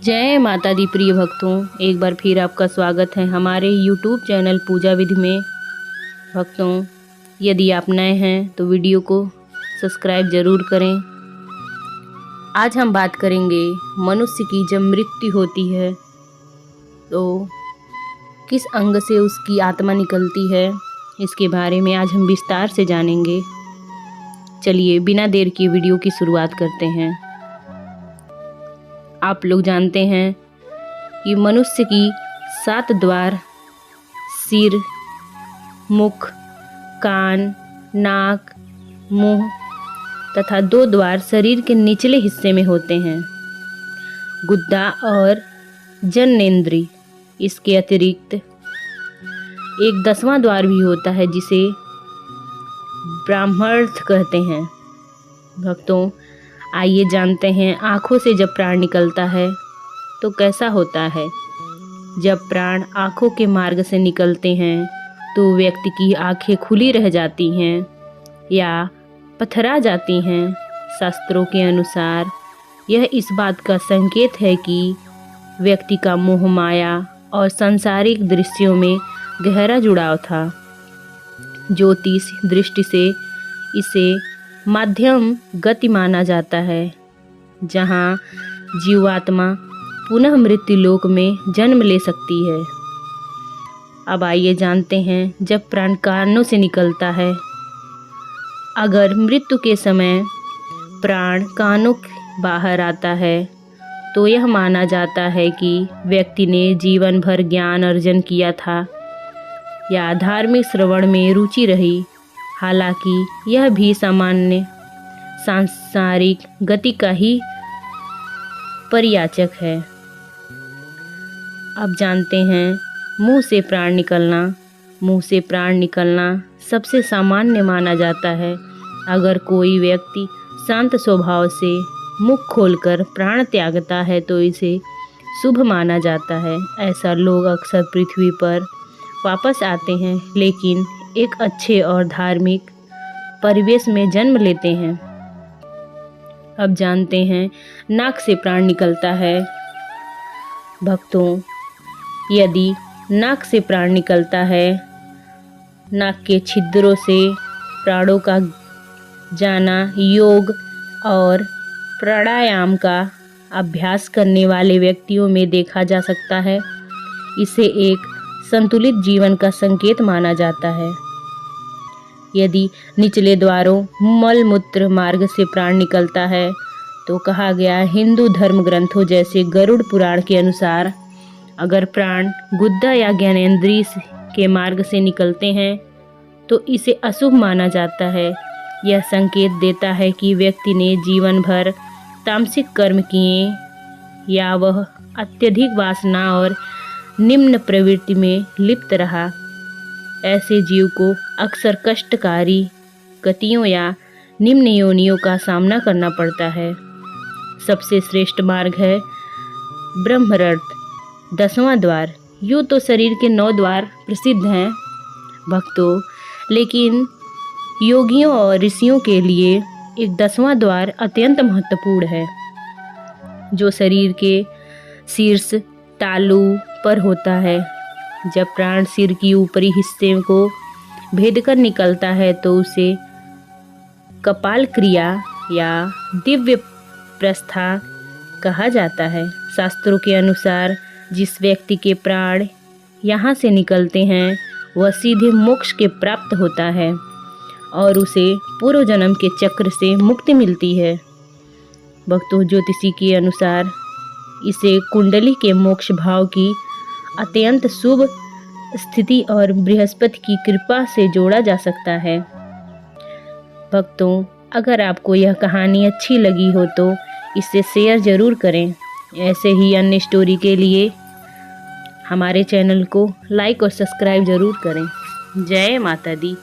जय माता दी प्रिय भक्तों, एक बार फिर आपका स्वागत है हमारे YouTube चैनल पूजा विधि में। भक्तों, यदि आप नए हैं तो वीडियो को सब्सक्राइब ज़रूर करें। आज हम बात करेंगे मनुष्य की जब मृत्यु होती है तो किस अंग से उसकी आत्मा निकलती है, इसके बारे में आज हम विस्तार से जानेंगे। चलिए बिना देर किए वीडियो की शुरुआत करते हैं। आप लोग जानते हैं कि मनुष्य की 7 द्वार सिर, मुख, कान, नाक, मुंह तथा 2 द्वार शरीर के निचले हिस्से में होते हैं, गुद्दा और जननेंद्रिय। इसके अतिरिक्त एक 10वां द्वार भी होता है जिसे ब्रह्मार्थ कहते हैं। भक्तों, आइए जानते हैं आँखों से जब प्राण निकलता है तो कैसा होता है। जब प्राण आँखों के मार्ग से निकलते हैं तो व्यक्ति की आँखें खुली रह जाती हैं या पथरा जाती हैं। शास्त्रों के अनुसार यह इस बात का संकेत है कि व्यक्ति का मोह माया और सांसारिक दृश्यों में गहरा जुड़ाव था। ज्योतिष दृष्टि से इसे माध्यम गति माना जाता है, जहाँ जीवात्मा पुनः मृत्यु लोक में जन्म ले सकती है। अब आइए जानते हैं जब प्राण कानों से निकलता है। अगर मृत्यु के समय प्राण कानों बाहर आता है तो यह माना जाता है कि व्यक्ति ने जीवन भर ज्ञान अर्जन किया था या धार्मिक श्रवण में रुचि रही। हालांकि यह भी सामान्य सांसारिक गति का ही परिचायक है। अब जानते हैं मुंह से प्राण निकलना। मुंह से प्राण निकलना सबसे सामान्य माना जाता है। अगर कोई व्यक्ति शांत स्वभाव से मुख खोलकर प्राण त्यागता है तो इसे शुभ माना जाता है। ऐसा लोग अक्सर पृथ्वी पर वापस आते हैं, लेकिन एक अच्छे और धार्मिक परिवेश में जन्म लेते हैं। अब जानते हैं नाक से प्राण निकलता है। भक्तों, यदि नाक से प्राण निकलता है, नाक के छिद्रों से प्राणों का जाना योग और प्राणायाम का अभ्यास करने वाले व्यक्तियों में देखा जा सकता है। इसे एक संतुलित जीवन का संकेत माना जाता है। यदि निचले द्वारों मल मूत्र मार्ग से प्राण निकलता है तो कहा गया हिंदू धर्म ग्रंथों जैसे गरुड़ पुराण के अनुसार अगर प्राण गुद्दा या ज्ञानेंद्रिय के मार्ग से निकलते हैं तो इसे अशुभ माना जाता है। यह संकेत देता है कि व्यक्ति ने जीवन भर तामसिक कर्म किए या वह अत्यधिक वासना और निम्न प्रवृत्ति में लिप्त रहा। ऐसे जीव को अक्सर कष्टकारी गतियों या निम्न योनियों का सामना करना पड़ता है। सबसे श्रेष्ठ मार्ग है ब्रह्मार्थ, 10वां द्वार। यूँ तो शरीर के 9 द्वार प्रसिद्ध हैं भक्तों, लेकिन योगियों और ऋषियों के लिए एक 10वां द्वार अत्यंत महत्वपूर्ण है, जो शरीर के शीर्ष तालु पर होता है। जब प्राण सिर की ऊपरी हिस्से को भेदकर निकलता है तो उसे कपाल क्रिया या दिव्य प्रस्था कहा जाता है। शास्त्रों के अनुसार जिस व्यक्ति के प्राण यहाँ से निकलते हैं वह सीधे मोक्ष के प्राप्त होता है और उसे पूर्व जन्म के चक्र से मुक्ति मिलती है। भक्तों, ज्योतिषी के अनुसार इसे कुंडली के मोक्ष भाव की अत्यंत शुभ स्थिति और बृहस्पति की कृपा से जोड़ा जा सकता है। भक्तों, अगर आपको यह कहानी अच्छी लगी हो तो इसे शेयर ज़रूर करें। ऐसे ही अन्य स्टोरी के लिए हमारे चैनल को लाइक और सब्सक्राइब ज़रूर करें। जय माता दी।